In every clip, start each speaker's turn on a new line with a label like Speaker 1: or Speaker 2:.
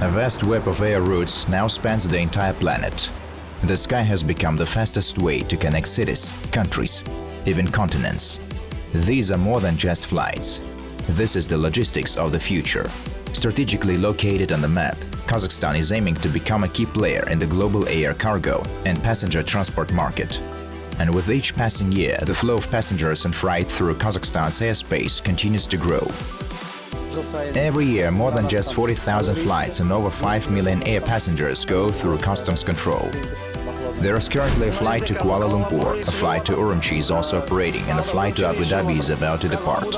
Speaker 1: A vast web of air routes now spans the entire planet. The sky has become the fastest way to connect cities, countries, even continents. These are more than just flights. This is the logistics of the future. Strategically located on the map, Kazakhstan is aiming to become a key player in the global air cargo and passenger transport market. And with each passing year, the flow of passengers and freight through Kazakhstan's airspace continues to grow. Every year, more than just 40,000 flights and over 5 million air passengers go through customs control. There is currently a flight to Kuala Lumpur, a flight to Urumqi is also operating, and a flight to Abu Dhabi is about to depart.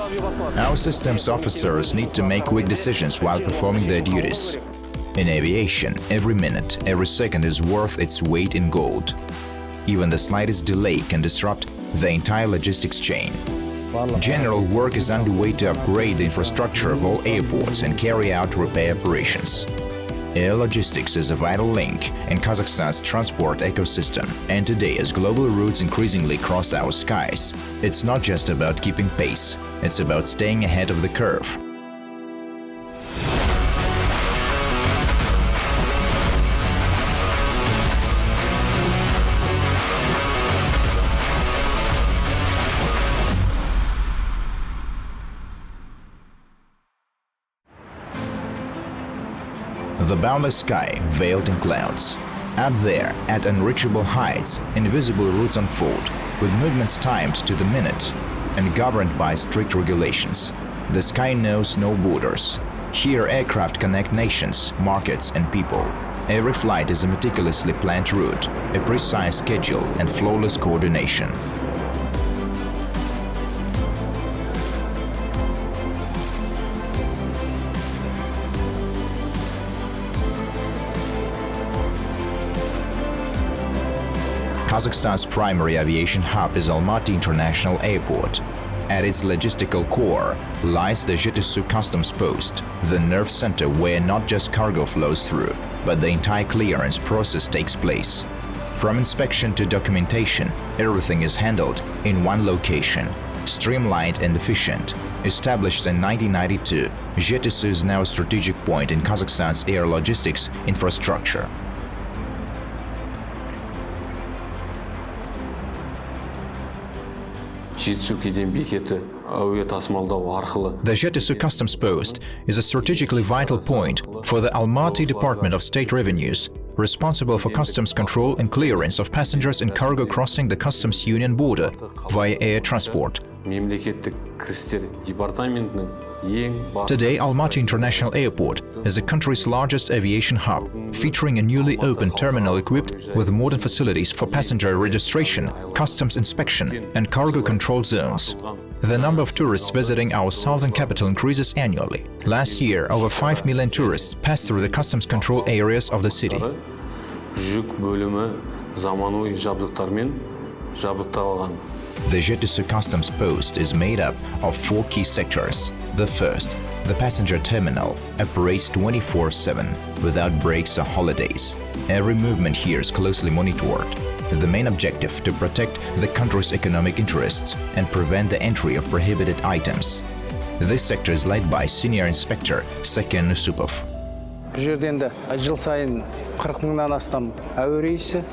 Speaker 1: Our systems officers need to make quick decisions while performing their duties. In aviation, every minute, every second is worth its weight in gold. Even the slightest delay can disrupt the entire logistics chain. General work is underway to upgrade the infrastructure of all airports and carry out repair operations. Air logistics is a vital link in Kazakhstan's transport ecosystem, and today, as global routes increasingly cross our skies, it's not just about keeping pace, it's about staying ahead of the curve. The boundless sky veiled in clouds. Up there, at unreachable heights, invisible routes unfold, with movements timed to the minute and governed by strict regulations. The sky knows no borders. Here, aircraft connect nations, markets, and people. Every flight is a meticulously planned route, a precise schedule, and flawless coordination. Kazakhstan's primary aviation hub is Almaty International Airport. At its logistical core lies the Zhetisu customs post, the nerve center where not just cargo flows through, but the entire clearance process takes place. From inspection to documentation, everything is handled in one location, streamlined and efficient. Established in 1992, Zhetisu is now a strategic point in Kazakhstan's air logistics infrastructure.
Speaker 2: The
Speaker 1: Zhetisu customs post is a strategically vital point for the Almaty Department of State Revenues, responsible for customs control and clearance of passengers and cargo crossing the customs union border via air transport. Today, Almaty International Airport is the country's largest aviation hub, featuring a newly opened terminal equipped with modern facilities for passenger registration, customs inspection, and cargo control zones. The number of tourists visiting our southern capital increases annually. Last year, over 5 million tourists passed through the customs control areas of the city. The Zhetisu customs post is made up of 4 key sectors. The first, the passenger terminal, operates 24/7 without breaks or holidays. Every movement here is closely monitored. The main objective to protect the country's economic interests and prevent the entry of prohibited items. This sector is led by Senior Inspector Saken Nusupov.
Speaker 3: Жыл сайын 40 мыңнан астам әуе рейсі,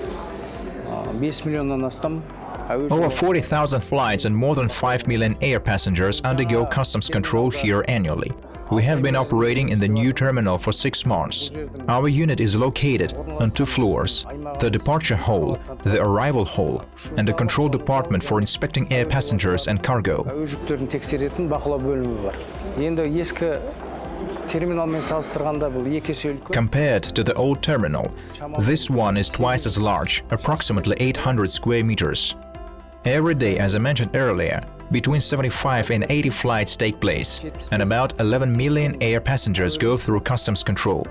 Speaker 3: 5 миллионнан астам.
Speaker 1: Over 40,000 flights and more than 5 million air passengers undergo customs control here annually. We have been operating in the new terminal for 6 months. Our unit is located on 2 floors: the departure hall, the arrival hall, and the control department for inspecting air passengers and cargo. Compared to the old terminal, this one is twice as large, approximately 800 square meters. Every day, as I mentioned earlier, between 75 and 80 flights take place, and about 11 million air passengers go through customs control.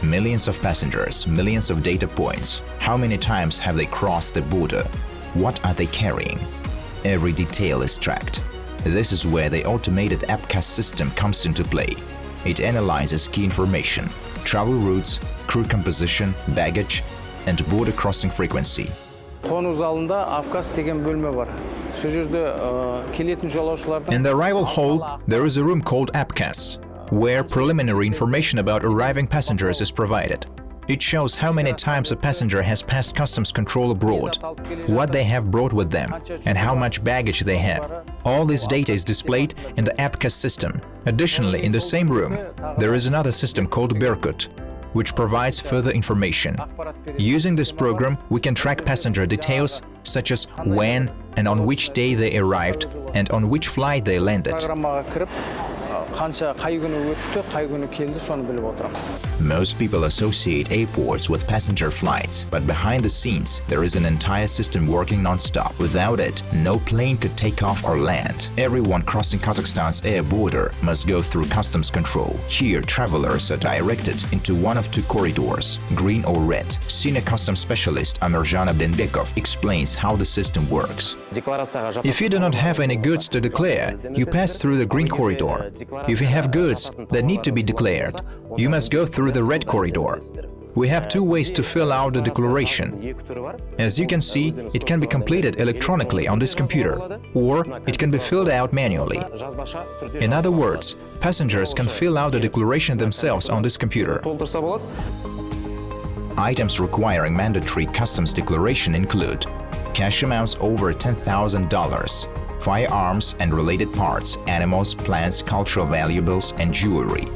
Speaker 1: Millions of passengers, millions of data points. How many times have they crossed the border? What are they carrying? Every detail is tracked. This is where the automated APCAS system comes into play. It analyzes key information: travel routes, crew composition, baggage, and border crossing frequency.
Speaker 3: қону залында Авказ деген бөлме бар. Сол жерде келетін жолаушылардың
Speaker 1: In the arrival hall, there is a room called Abkhaz, where preliminary information about arriving passengers is provided. It shows how many times a passenger has passed customs control abroad, what they have brought with them, and how much baggage they have. All this data is displayed in the Abkhaz system. Additionally, in the same room, there is another system called Berkut, which provides further information. Using this program, we can track passenger details such as when and on which day they arrived and on which flight they landed. Most people associate airports with passenger flights, but behind the scenes, there is an entire system working non-stop. Without it, no plane could take off or land. Everyone crossing Kazakhstan's air border must go through customs control. Here, travelers are directed into one of two corridors, green or red. Senior customs specialist Amirjan Abdenbekov explains how the system works. If you do not have any goods to declare, you pass through the green corridor. If you have goods that need to be declared, you must go through the red corridor. We have two ways to fill out the declaration. As you can see, it can be completed electronically on this computer, or it can be filled out manually. In other words, passengers can fill out the declaration themselves on this computer. Items requiring mandatory customs declaration include cash amounts over $10,000, firearms and related parts, animals, plants, cultural valuables, and jewelry.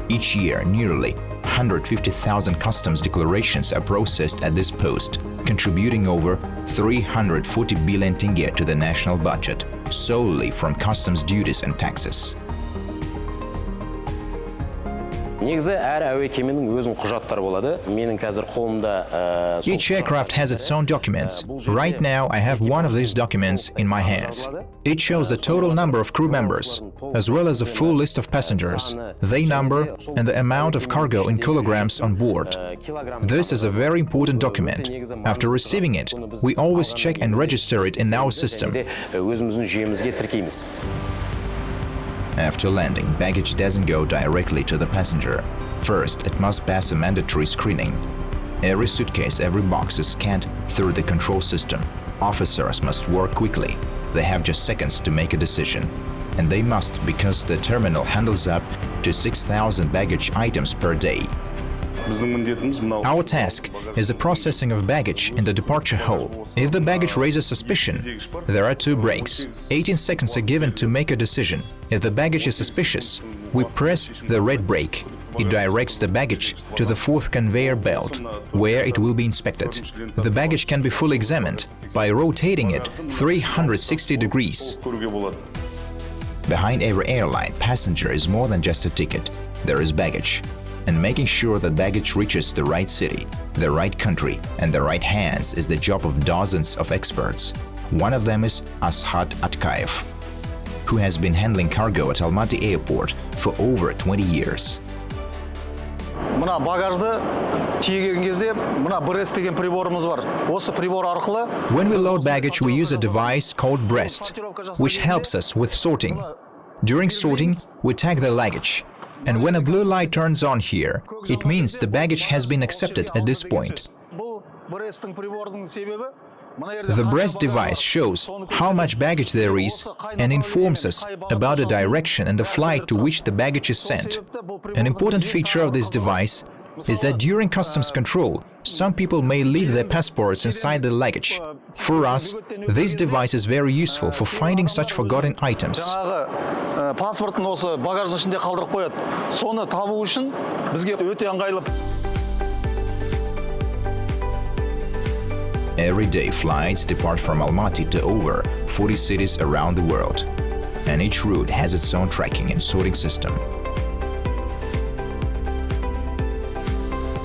Speaker 1: Each year, nearly 150,000 customs declarations are processed at this post, contributing over 340 billion tenge to the national budget, solely from customs duties and taxes.
Speaker 2: Each
Speaker 1: aircraft has its own documents. Right now, I have one of these documents in my hands. It shows the total number of crew members, as well as a full list of passengers, their number, and the amount of cargo in kilograms on board. This is a very important document. After receiving it, we always check and register it in our system. After landing, baggage doesn't go directly to the passenger. First, it must pass a mandatory screening. Every suitcase, every box is scanned through the control system. Officers must work quickly. They have just seconds to make a decision. And they must, because the terminal handles up to 6,000 baggage items per day. Our task is the processing of baggage in the departure hall. If the baggage raises suspicion, there are two breaks. 18 seconds are given to make a decision. If the baggage is suspicious, we press the red brake. It directs the baggage to the fourth conveyor belt, where it will be inspected. The baggage can be fully examined by rotating it 360 degrees. Behind every airline passenger is more than just a ticket. There is baggage. And making sure that baggage reaches the right city, the right country, and the right hands is the job of dozens of experts. One of them is Ashat Atkayev, who has been handling cargo at Almaty Airport for over 20 years. When we load baggage, we use a device called breast, which helps us with sorting. During sorting, we tag the luggage. And when a blue light turns on here, it means the baggage has been accepted at this point. The breast device shows how much baggage there is and informs us about the direction and the flight to which the baggage is sent. An important feature of this device is that during customs control, some people may leave their passports inside the luggage. For us, this device is very useful for finding such forgotten items. Every day, flights depart from Almaty to over 40 cities around the world, and each route has its own tracking and sorting system.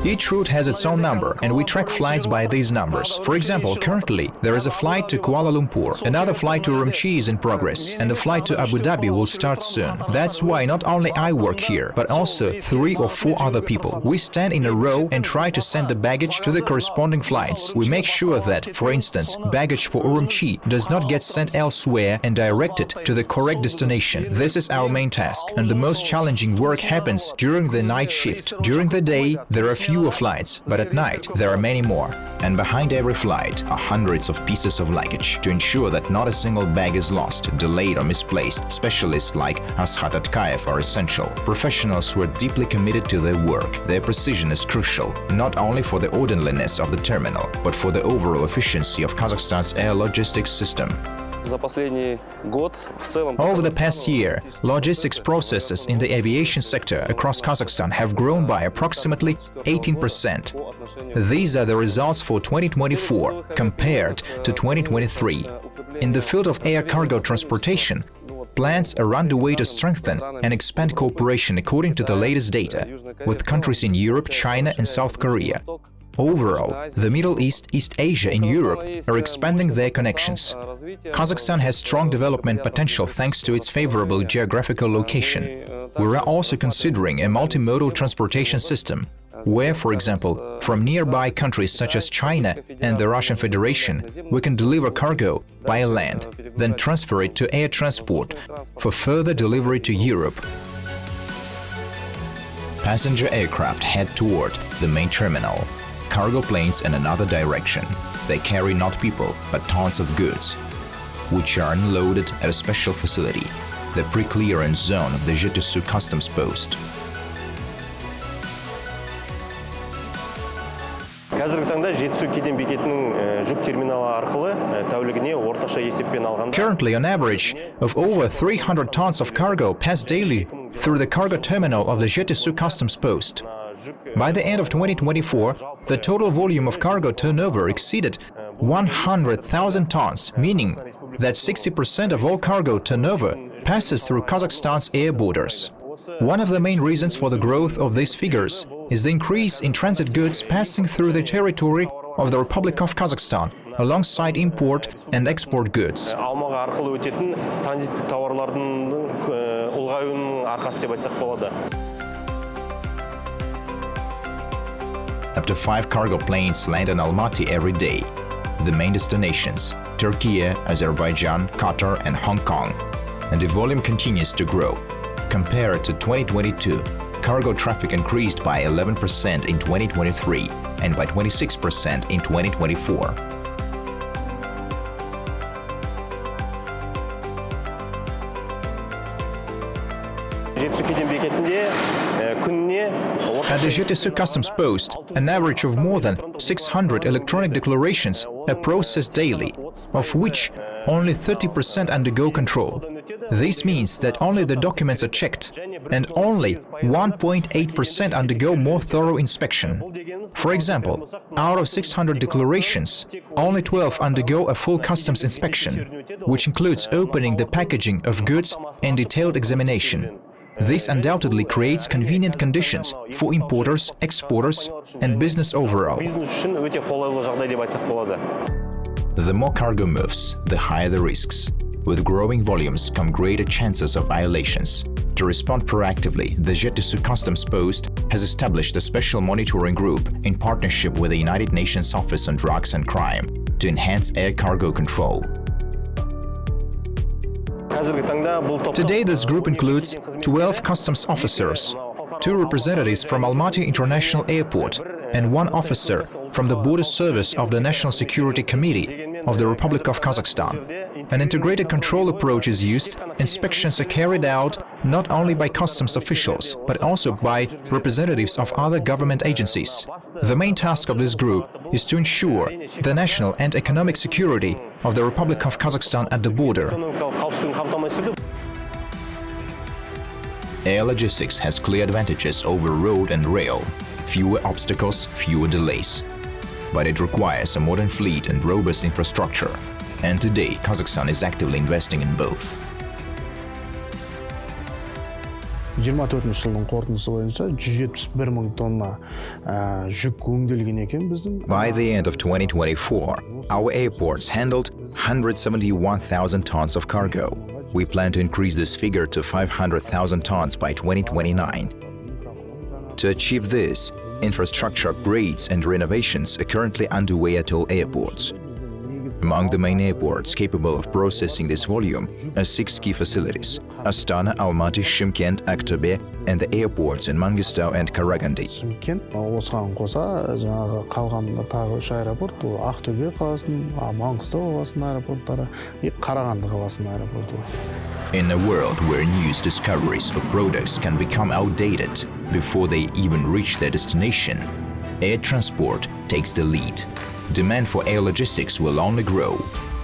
Speaker 1: Each route has its own number, and we track flights by these numbers. For example, currently, there is a flight to Kuala Lumpur, another flight to Urumqi is in progress, and the flight to Abu Dhabi will start soon. That's why not only I work here, but also 3 or 4 other people. We stand in a row and try to send the baggage to the corresponding flights. We make sure that, for instance, baggage for Urumqi does not get sent elsewhere and directed to the correct destination. This is our main task, and the most challenging work happens during the night shift. During the day, there are few fewer flights, but at night there are many more. And behind every flight are hundreds of pieces of luggage. To ensure that not a single bag is lost, delayed or misplaced, specialists like Ashat Atkayev are essential. Professionals who are deeply committed to their work. Their precision is crucial, not only for the orderliness of the terminal, but for the overall efficiency of Kazakhstan's air logistics system. Over the past year, logistics processes in the aviation sector across Kazakhstan have grown by approximately 18%. These are the results for 2024 compared to 2023. In the field of air cargo transportation, plans are underway to strengthen and expand cooperation according to the latest data with countries in Europe, China and South Korea. Overall, the Middle East, East Asia and Europe are expanding their connections. Kazakhstan has strong development potential thanks to its favorable geographical location. We are also considering a multimodal transportation system, where, for example, from nearby countries such as China and the Russian Federation, we can deliver cargo by land, then transfer it to air transport for further delivery to Europe. Passenger aircraft head toward the main terminal. Cargo planes in another direction. They carry not people, but tons of goods, which are unloaded at a special facility, the pre-clearance zone of the Zhetisu customs post. Currently, an average of over 300 tons of cargo pass daily through the cargo terminal of the Zhetisu customs post. By the end of 2024, the total volume of cargo turnover exceeded 100,000 tons, meaning that 60% of all cargo turnover passes through Kazakhstan's air borders. One of the main reasons for the growth of these figures is the increase in transit goods passing through the territory of the Republic of Kazakhstan, alongside import and export goods. Up to 5 cargo planes land in Almaty every day. The main destinations: Turkey, Azerbaijan, Qatar and Hong Kong. And the volume continues to grow. Compared to 2022, cargo traffic increased by 11% in 2023 and by 26% in 2024. At the Zhetisu customs post, an average of more than 600 electronic declarations are processed daily, of which only 30% undergo control. This means that only the documents are checked, and only 1.8% undergo more thorough inspection. For example, out of 600 declarations, only 12 undergo a full customs inspection, which includes opening the packaging of goods and detailed examination. This undoubtedly creates convenient conditions for importers, exporters, and business overall. The more cargo moves, the higher the risks. With growing volumes come greater chances of violations. To respond proactively, the Zhetisu customs post has established a special monitoring group in partnership with the United Nations Office on Drugs and Crime to enhance air cargo control. Today, this group includes 12 customs officers, 2 representatives from Almaty International Airport, and 1 officer from the Border Service of the National Security Committee of the Republic of Kazakhstan. An integrated control approach is used. Inspections are carried out not only by customs officials, but also by representatives of other government agencies. The main task of this group is to ensure the national and economic security of the Republic of Kazakhstan at the border. Air logistics has clear advantages over road and rail: fewer obstacles, fewer delays. But it requires a modern fleet and robust infrastructure. And today, Kazakhstan is actively investing in both.
Speaker 2: By
Speaker 1: the end of 2024, our airports handled 171,000 tons of cargo. We plan to increase this figure to 500,000 tons by 2029. To achieve this, infrastructure upgrades and renovations are currently underway at all airports. Among the main airports capable of processing this volume are 6 key facilities: Astana, Almaty, Shymkent, Aktobe, and the airports in Mangistau and Karaganda.
Speaker 2: Шымкент, осыған қоса, жаңағы қалған тағы 3 аэропорт, ол Ақтөбе қаласының, Маңғыстау қаласының аэропорттары, Қарағанды қаласының аэропорты.
Speaker 1: In a world where news discoveries of products can become outdated before they even reach their destination, air transport takes the lead. Demand for air logistics will only grow,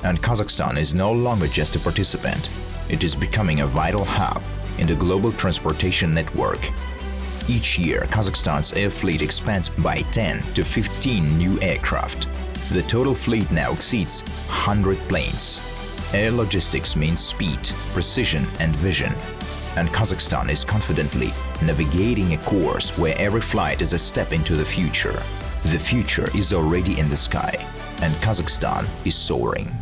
Speaker 1: and Kazakhstan is no longer just a participant. It is becoming a vital hub in the global transportation network. Each year, Kazakhstan's air fleet expands by 10 to 15 new aircraft. The total fleet now exceeds 100 planes. Air logistics means speed, precision, and vision. And Kazakhstan is confidently navigating a course where every flight is a step into the future. The future is already in the sky, and Kazakhstan is soaring.